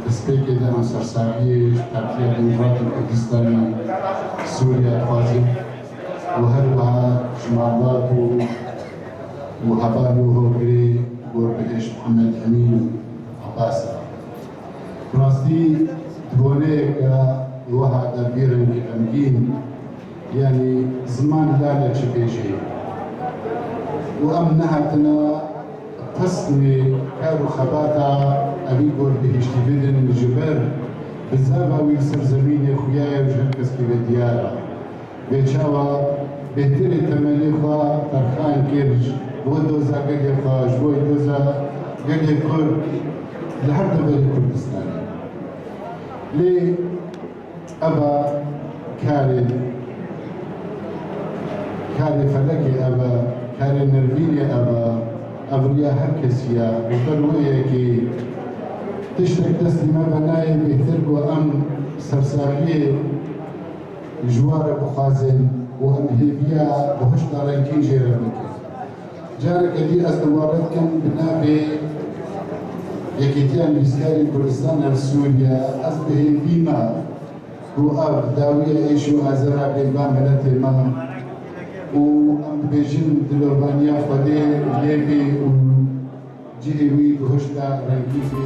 دەستپێکی دەما سەرساویەش پارتیا دموکراتی کوردستانی سووریا خوازم و هەروەها ژمارەات و هەبار و هۆگرێ گۆڕبهێش محەممەد ئەمین و عەباسە ڕاستی بۆنەیەکە وەها دەبیرنگی غەمگین یعنی زمان لا لە چ پێشەیە و ئەم نەهاتنە قسمی کار و خەباتە ئەوی گۆڕبهێشتی بدن ژبەر بزاڤاوی سەرزەمینێ خویایە و هەر کەسکی بە دیارە بێچاوە بهتری تەمەنی خوا تەرخان کرد بۆ دۆزا گەلێ خواش بۆی دۆزا گەلێ کورد لە هەر دەبەری کوردستانی لێ ئەبە کارێ فەلەکێ ئەبە کارێ نەرڤینێ ئەبە ئەڤریا هەر کەسیە بەروەیەکی تشتێک دەستی مە بەنایە بهتر بۆ ئەم سەرساویێ ژوارە بخوازێن و ئەم هێبیە بە هەشتا ڕێنگی ژێرە بکەن جارێکە دی ئەس دەوارەت کەم بنابێ یەکێتیان ویستکاری کوردستان هەر سووریا ئەس بە هێبیمە بۆ ئەو داویە ئێش و ئازەرا بێنبا مەلەتێ مە و ئەم بێژن دلۆبانیا خودێ لێبێ و جێوی بە هەشتا ڕێنگی بێ